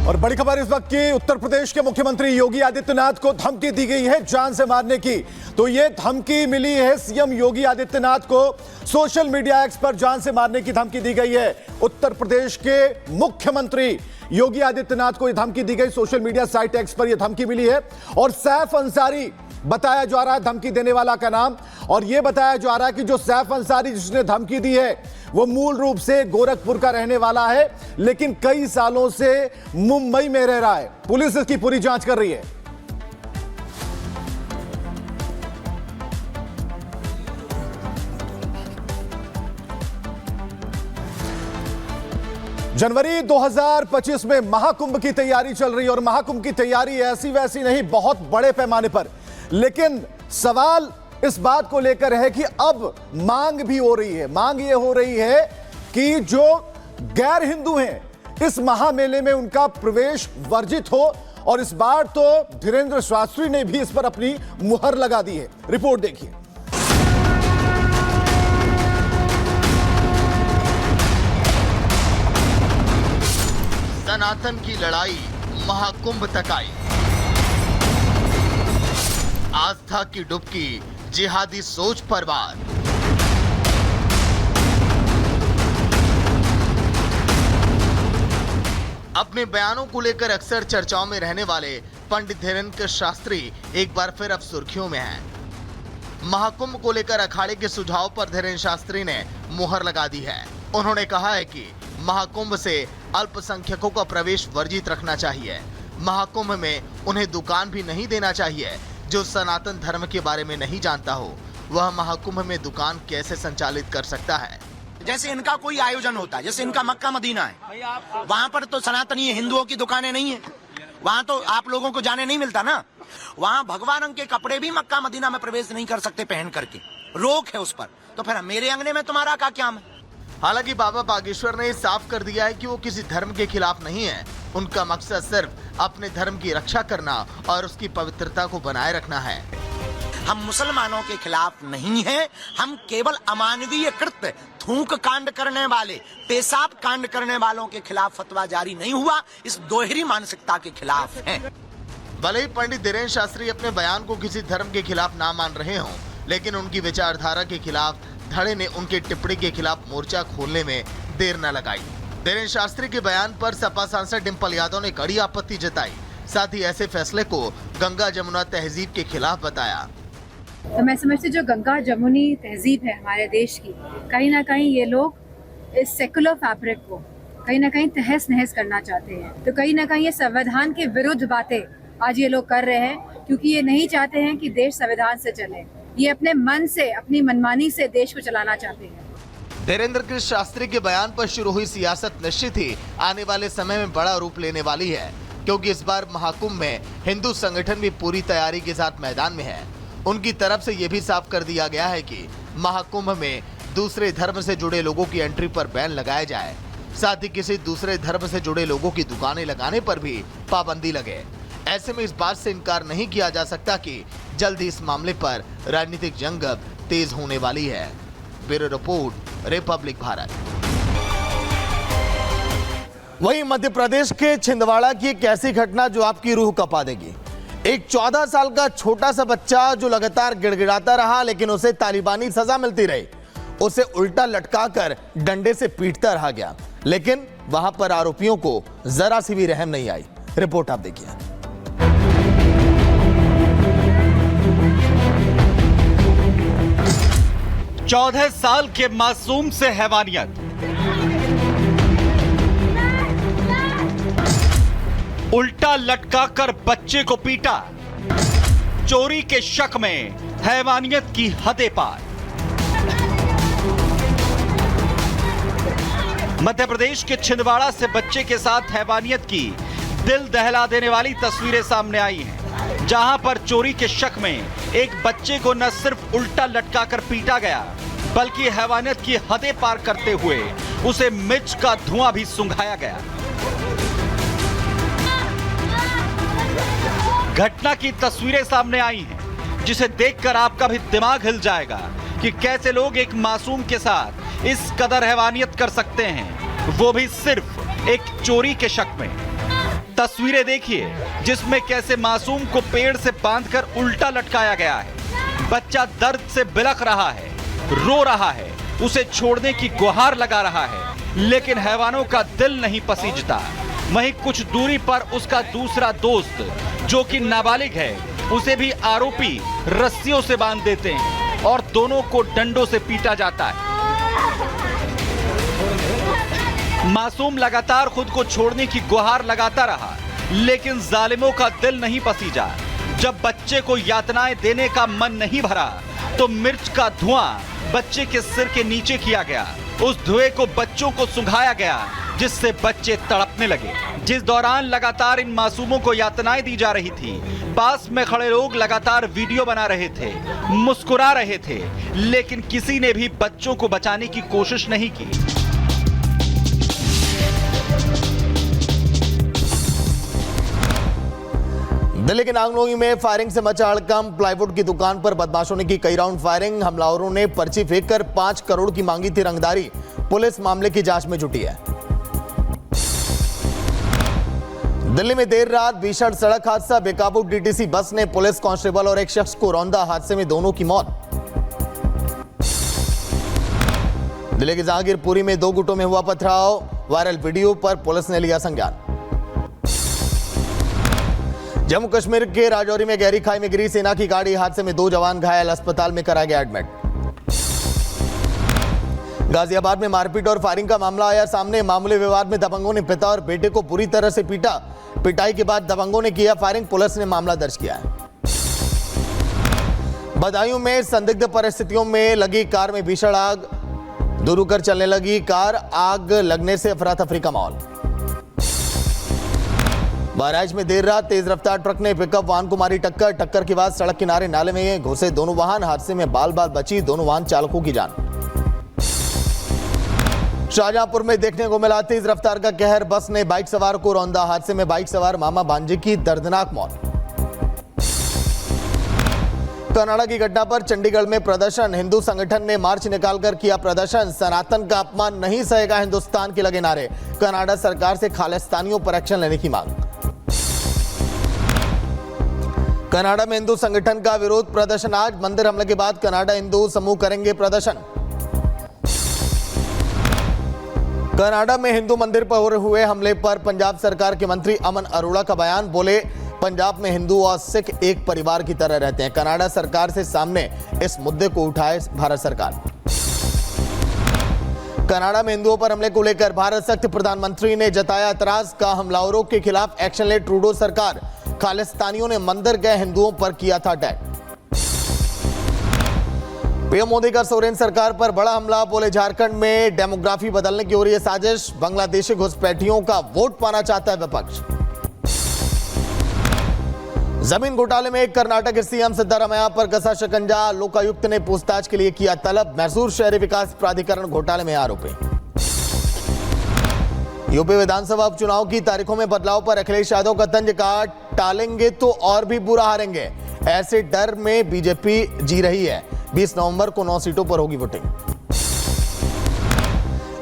और बड़ी खबर इस वक्त की, उत्तर प्रदेश के मुख्यमंत्री योगी आदित्यनाथ को धमकी दी गई है जान से मारने की। तो ये धमकी मिली है सीएम योगी आदित्यनाथ को, सोशल मीडिया एक्स पर जान से मारने की धमकी दी गई है। उत्तर प्रदेश के मुख्यमंत्री योगी आदित्यनाथ को यह धमकी दी गई, सोशल मीडिया साइट एक्स पर यह धमकी मिली है। और सैफ अंसारी बताया जा रहा है धमकी देने वाला का नाम, और यह बताया जा रहा है कि जो सैफ अंसारी जिसने धमकी दी है वो मूल रूप से गोरखपुर का रहने वाला है, लेकिन कई सालों से मुंबई में रह रहा है। पुलिस इसकी पूरी जांच कर रही है। जनवरी 2025 में महाकुंभ की तैयारी चल रही है, और महाकुंभ की तैयारी ऐसी वैसी नहीं, बहुत बड़े पैमाने पर। लेकिन सवाल इस बात को लेकर है कि अब मांग भी हो रही है। मांग ये हो रही है कि जो गैर हिंदू हैं इस महामेले में उनका प्रवेश वर्जित हो, और इस बार तो धीरेन्द्र शास्त्री ने भी इस पर अपनी मुहर लगा दी है। रिपोर्ट देखिए। सनातन की लड़ाई महाकुंभ तक आई। आस्था की डुबकी, जिहादी सोच पर वार। अपने बयानों को लेकर अक्सर चर्चाओं में रहने वाले पंडित धीरेन्द्र शास्त्री एक बार फिर अब सुर्खियों में हैं। महाकुंभ को लेकर अखाड़े के सुझाव पर धीरेन्द्र शास्त्री ने मुहर लगा दी है। उन्होंने कहा है कि महाकुंभ से अल्पसंख्यकों का प्रवेश वर्जित रखना चाहिए। महाकुंभ में उन्हें दुकान भी नहीं देना चाहिए। जो सनातन धर्म के बारे में नहीं जानता हो वह महाकुंभ में दुकान कैसे संचालित कर सकता है। जैसे इनका कोई आयोजन होता है, जैसे इनका मक्का मदीना है, वहाँ पर तो सनातनी हिंदुओं की दुकानें नहीं है, वहाँ तो आप लोगों को जाने नहीं मिलता ना। वहाँ भगवा रंग के कपड़े भी मक्का मदीना में प्रवेश नहीं कर सकते पहन करके, रोक है उस पर। तो फिर मेरे अंगने में तुम्हारा क्या काम है? हालांकि बाबा बागेश्वर ने साफ कर दिया है कि वो किसी धर्म के खिलाफ नहीं है। उनका मकसद सिर्फ अपने धर्म की रक्षा करना और उसकी पवित्रता को बनाए रखना है। हम मुसलमानों के खिलाफ नहीं हैं, हम केवल अमानवीय कृत्य, थूक कांड करने वाले, पेशाब कांड करने वालों के खिलाफ फतवा जारी नहीं हुआ, इस दोहरी मानसिकता के खिलाफ हैं। भले ही पंडित धीरेन्द्र शास्त्री अपने बयान को किसी धर्म के खिलाफ ना मान रहे हों, लेकिन उनकी विचारधारा के खिलाफ धड़े ने उनके टिप्पणी के खिलाफ मोर्चा खोलने में देर न लगाई। धीरेन्द्र शास्त्री के बयान पर सपा सांसद डिंपल यादव ने कड़ी आपत्ति जताई। साथ ही ऐसे फैसले को गंगा जमुना तहजीब के खिलाफ बताया। तो मैं समझती जो गंगा जमुनी तहजीब है हमारे देश की, कहीं ना कहीं ये लोग इस सेकुलर फैब्रिक को कहीं ना कहीं तहस नहस करना चाहते हैं। तो कहीं ना कहीं ये संविधान के विरुद्ध बातें आज ये लोग कर रहे हैं, क्योंकि ये नहीं चाहते हैं कि देश संविधान से चले। ये अपने मन से, अपनी मनमानी से देश को चलाना चाहते हैं। धीरेन्द्र शास्त्री के बयान पर शुरू हुई सियासत निश्चित ही आने वाले समय में बड़ा रूप लेने वाली है, क्योंकि इस बार महाकुंभ में हिंदू संगठन भी पूरी तैयारी के साथ मैदान में है। उनकी तरफ से यह भी साफ कर दिया गया है कि महाकुंभ में दूसरे धर्म से जुड़े लोगों की एंट्री पर बैन लगाया जाए। साथ ही किसी दूसरे धर्म से जुड़े लोगों की दुकानें लगाने पर भी पाबंदी लगे। ऐसे में इस बात से इनकार नहीं किया जा सकता कि जल्द ही इस मामले पर राजनीतिक जंग तेज होने वाली है। Bureau report, Republic Bharat. वहीं मध्य प्रदेश के छिंदवाड़ा की एक ऐसी घटना जो आपकी रूह कपा देगी। एक 14 साल का छोटा सा बच्चा जो लगातार गिड़गिड़ाता रहा, लेकिन उसे तालिबानी सजा मिलती रही। उसे उल्टा लटकाकर डंडे से पीटता रहा गया, लेकिन वहां पर आरोपियों को जरा सी भी रहम नहीं आई। रिपोर्ट आप देखिए। 14 साल के मासूम से हैवानियत। उल्टा लटकाकर बच्चे को पीटा। चोरी के शक में हैवानियत की हदें पार। मध्य प्रदेश के छिंदवाड़ा से बच्चे के साथ हैवानियत की दिल दहला देने वाली तस्वीरें सामने आई हैं, जहां पर चोरी के शक में एक बच्चे को न सिर्फ उल्टा लटकाकर पीटा गया, बल्कि हैवानियत की हदें पार करते हुए उसे मिर्च का धुआं भी सुंघाया गया। घटना की तस्वीरें सामने आई हैं, जिसे देखकर आपका भी दिमाग हिल जाएगा कि कैसे लोग एक मासूम के साथ इस कदर हैवानियत कर सकते हैं, वो भी सिर्फ एक चोरी के शक में। तस्वीरें देखिए जिसमें कैसे मासूम को पेड़ से बांधकर उल्टा लटकाया गया है। बच्चा दर्द से बिलख रहा है, रो रहा है, उसे छोड़ने की गुहार लगा रहा है, लेकिन हैवानों का दिल नहीं पसीजता। वहीं कुछ दूरी पर उसका दूसरा दोस्त जो कि नाबालिग है, उसे भी आरोपी रस्सियों से बांध देते हैं और दोनों को डंडों से पीटा जाता है। मासूम लगातार खुद को छोड़ने की गुहार लगाता रहा, लेकिन जालिमों का दिल नहीं पसीजा। जब बच्चे को यातनाएं देने का मन नहीं भरा तो मिर्च का धुआं बच्चे के सिर के नीचे किया गया। उस धुएं को बच्चों को सुंघाया गया जिससे बच्चे तड़पने लगे। जिस दौरान लगातार इन मासूमों को यातनाएं दी जा रही थी, पास में खड़े लोग लगातार वीडियो बना रहे थे, मुस्कुरा रहे थे, लेकिन किसी ने भी बच्चों को बचाने की कोशिश नहीं की। दिल्ली के नागलोई में फायरिंग से मचा हड़कंप। प्लाईवुड की दुकान पर बदमाशों ने की कई राउंड फायरिंग। हमलावरों ने पर्ची फेंककर 5 करोड़ की मांगी थी रंगदारी। पुलिस मामले की जांच में जुटी है। दिल्ली में देर रात भीषण सड़क हादसा। बेकाबू डीटीसी बस ने पुलिस कांस्टेबल और एक शख्स को रौंदा। हादसे में दोनों की मौत। दिल्ली के जहांगीरपुरी में 2 गुटों में हुआ पथराव। वायरल वीडियो पर पुलिस ने लिया संज्ञान। जम्मू कश्मीर के राजौरी में गहरी खाई में गिरी सेना की गाड़ी। हादसे में 2 जवान घायल, अस्पताल में कराया गया एडमिट। गाजियाबाद में मारपीट और फायरिंग का मामला आया सामने। मामूली विवाद में दबंगों ने पिता और बेटे को बुरी तरह से पीटा। पिटाई के बाद दबंगों ने किया फायरिंग। पुलिस ने मामला दर्ज किया है। बदायूं में संदिग्ध परिस्थितियों में लगी कार में भीषण आग। दूर कर चलने लगी कार। आग लगने से अफरा तफरी का माहौल। बहराइच में देर रात तेज रफ्तार ट्रक ने पिकअप वाहन को मारी टक्कर। टक्कर के बाद सड़क किनारे नाले में घुसे दोनों वाहन। हादसे में बाल बाल बची दोनों वाहन चालकों की जान। शाहजहांपुर में देखने को मिला तेज रफ्तार का कहर। बस ने बाइक सवार को रौंदा। हादसे में बाइक सवार मामा भांजे की दर्दनाक मौत। कनाडा की घटना पर चंडीगढ़ में प्रदर्शन। हिंदू संगठन ने मार्च निकालकर किया प्रदर्शन। सनातन का अपमान नहीं सहेगा हिंदुस्तान के लगे नारे। कनाडा सरकार से खालिस्तानियों पर एक्शन लेने की मांग। कनाडा में हिंदू संगठन का विरोध प्रदर्शन आज। मंदिर हमले के बाद कनाडा हिंदू समूह करेंगे प्रदर्शन। कनाडा में हिंदू मंदिर पर हुए हमले पर पंजाब सरकार के मंत्री अमन अरोड़ा का बयान। बोले पंजाब में हिंदू और सिख एक परिवार की तरह रहते हैं। कनाडा सरकार से सामने इस मुद्दे को उठाए भारत सरकार। कनाडा में हिंदुओं पर हमले को लेकर भारत सख्त। प्रधानमंत्री ने जताया एतराज। का हमलावरों के खिलाफ एक्शन ले ट्रूडो सरकार। खालिस्तानियों ने मंदिर गए हिंदुओं पर किया था अटैक। पीएम मोदी का सोरेन सरकार पर बड़ा हमला। बोले झारखंड में डेमोग्राफी बदलने की हो रही है साजिश। बांग्लादेशी घुसपैठियों का वोट पाना चाहता है विपक्ष। जमीन घोटाले में कर्नाटक के सीएम सिद्धारमैया पर कसा शिकंजा। लोकायुक्त ने पूछताछ के लिए किया तलब। मैसूर शहरी विकास प्राधिकरण घोटाले में आरोपी। यूपी विधानसभा उपचुनाव की तारीखों में बदलाव पर अखिलेश यादव का तंज। कहा टालेंगे तो और भी बुरा हारेंगे। ऐसे डर में बीजेपी जी रही है। 20 नवंबर को 9 सीटों पर होगी वोटिंग।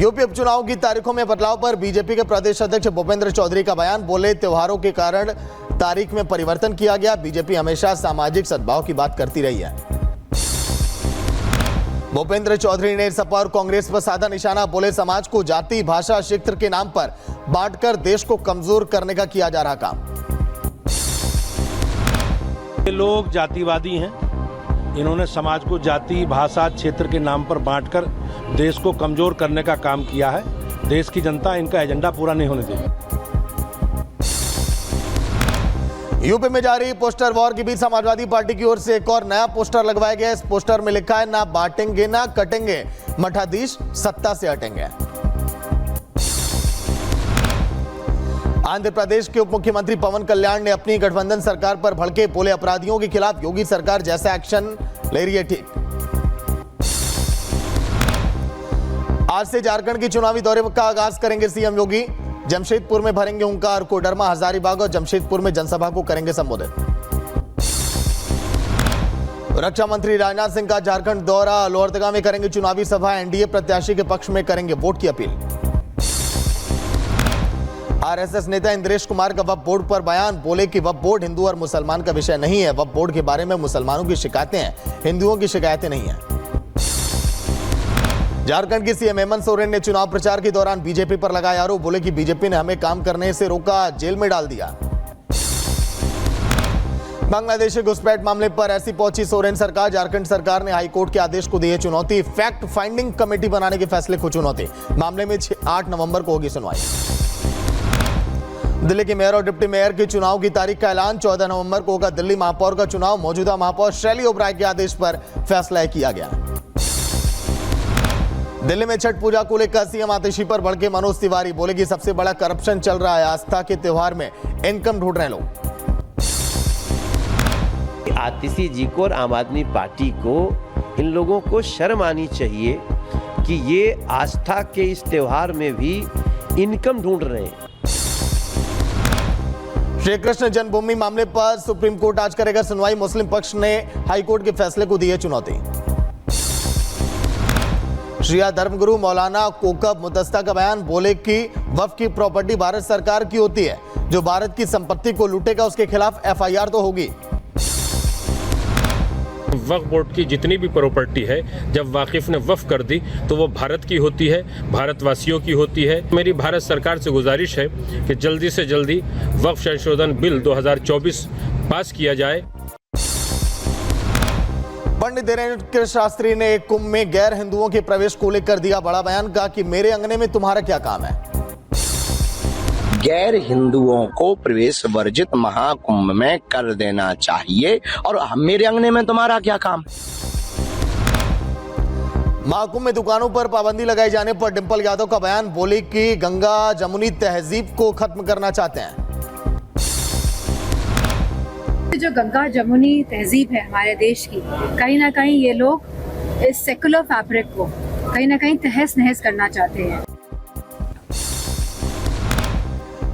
यूपी उपचुनाव की तारीखों में बदलाव पर बीजेपी के प्रदेश अध्यक्ष भूपेंद्र चौधरी का बयान। बोले त्योहारों के कारण तारीख में परिवर्तन किया गया। बीजेपी हमेशा सामाजिक सद्भाव की बात करती रही है। भूपेंद्र चौधरी ने सपा और कांग्रेस पर साधा निशाना। बोले समाज को जाति भाषा क्षेत्र के नाम पर बांटकर देश को कमजोर करने का किया जा रहा काम। ये लोग जातिवादी हैं। इन्होंने समाज को जाति भाषा क्षेत्र के नाम पर बांटकर देश को कमजोर करने का काम किया है। देश की जनता इनका एजेंडा पूरा नहीं होने देगी। यूपी में जारी पोस्टर वॉर के बीच समाजवादी पार्टी की ओर से एक और नया पोस्टर लगवाया गया। इस पोस्टर में लिखा है ना बांटेंगे ना कटेंगे, मठाधीश सत्ता से हटेंगे। आंध्र प्रदेश के उप मुख्यमंत्री पवन कल्याण ने अपनी गठबंधन सरकार पर भड़के। बोले अपराधियों के खिलाफ योगी सरकार जैसा एक्शन ले रही है ठीक। आज से झारखंड के चुनावी दौरे का आगाज करेंगे सीएम योगी। जमशेदपुर में भरेंगे हुंकार। कोडरमा, हजारीबाग और जमशेदपुर में जनसभा को करेंगे संबोधित। रक्षा मंत्री राजनाथ सिंह का झारखंड दौरा। लोहरदगा में करेंगे चुनावी सभा। एनडीए प्रत्याशी के पक्ष में करेंगे वोट की अपील। आरएसएस नेता इंद्रेश कुमार का वक्फ बोर्ड पर बयान, बोले कि वक्फ बोर्ड हिंदू और मुसलमान का विषय नहीं है। वक्फ बोर्ड के बारे में मुसलमानों की शिकायतें हैं, हिंदुओं की शिकायतें नहीं है। झारखंड की सीएम हेमंत सोरेन ने चुनाव प्रचार के दौरान बीजेपी पर लगाया आरोप, बोले कि बीजेपी ने हमें काम करने से रोका, जेल में डाल दिया। बांग्लादेशी घुसपैठ मामले पर ऐसी पहुंची सोरेन सरकार, झारखंड सरकार ने हाईकोर्ट के आदेश को दी है चुनौती, फैक्ट फाइंडिंग कमेटी बनाने के फैसले को चुनौती। मामले में 8 नवंबर को होगी सुनवाई। दिल्ली के मेयर और डिप्टी मेयर के चुनाव की तारीख का ऐलान, 14 नवंबर को होगा दिल्ली महापौर का चुनाव। मौजूदा महापौर शैली ओबराय के आदेश पर फैसला किया गया। दिल्ली में छठ पूजा को लेकर सीएम आतिशी पर भड़के मनोज तिवारी, बोले कि सबसे बड़ा करप्शन चल रहा है, आस्था के त्योहार में इनकम ढूंढ रहे हैं लोग। आतिशी जी को और आम आदमी पार्टी को, इन लोगों को शर्म आनी चाहिए कि ये आस्था के इस त्योहार में भी इनकम ढूंढ रहे हैं। श्री कृष्ण जन्मभूमि मामले पर सुप्रीम कोर्ट आज करेगा सुनवाई, मुस्लिम पक्ष ने हाईकोर्ट के फैसले को दी है चुनौती। शिया धर्मगुरु मौलाना कोकब मुतस्ता का बयान, बोले कि वक्फ की प्रॉपर्टी भारत सरकार की होती है, जो भारत की संपत्ति को लूटेगा उसके खिलाफ एफआईआर तो होगी। वक्फ बोर्ड की जितनी भी प्रॉपर्टी है, जब वाकिफ ने वक्फ कर दी तो वो भारत की होती है, भारतवासियों की होती है। मेरी भारत सरकार से गुजारिश है कि जल्दी से जल्दी वक्फ संशोधन बिल 2024 पास किया जाए। पंडित धीरेन्द्र शास्त्री ने एक कुंभ में गैर हिंदुओं के प्रवेश को लेकर दिया बड़ा बयान, कहा कि मेरे अंगने में तुम्हारा क्या काम है। गैर हिंदुओं को प्रवेश वर्जित महाकुंभ में कर देना चाहिए और मेरे अंगने में तुम्हारा क्या काम। महाकुंभ में दुकानों पर पाबंदी लगाए जाने पर डिंपल यादव का बयान, बोली कि गंगा जमुनी तहजीब को खत्म करना चाहते हैं। जो गंगा जमुनी तहजीब है हमारे देश की, कहीं ना कहीं ये लोग इस सेकुलर फैब्रिक को कहीं ना कहीं तहस नहस करना चाहते हैं।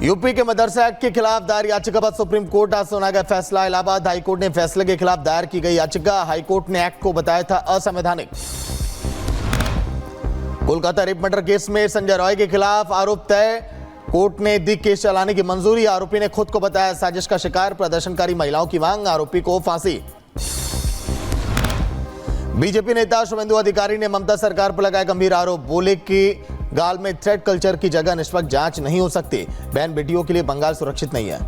यूपी के मदरसा एक्ट के खिलाफ दायर याचिका पर सुप्रीम कोर्ट आज सुनाएगा फैसला। इलाहाबाद हाईकोर्ट ने फैसले के खिलाफ दायर की गई याचिका, हाईकोर्ट ने एक्ट को बताया था असंवैधानिक। कोलकाता रेप मर्डर केस में संजय रॉय के खिलाफ आरोप तय, कोर्ट ने दी केस चलाने की मंजूरी। आरोपी ने खुद को बताया साजिश का शिकार, प्रदर्शनकारी महिलाओं की मांग, आरोपी को फांसी। बीजेपी नेता शुभेंदु अधिकारी ने ममता सरकार पर लगाया गंभीर आरोप, बोले कि गाल में थ्रेड कल्चर की जगह निष्पक्ष जांच नहीं हो सकती, बहन बेटियों के लिए बंगाल सुरक्षित नहीं है।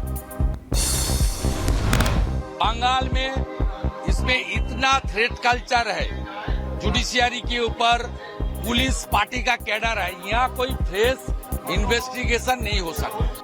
बंगाल में इसमें इतना थ्रेड कल्चर है, जुडिशियरी के ऊपर पुलिस पार्टी का कैडर है, यहाँ कोई फ्रेश इन्वेस्टिगेशन नहीं हो सकता।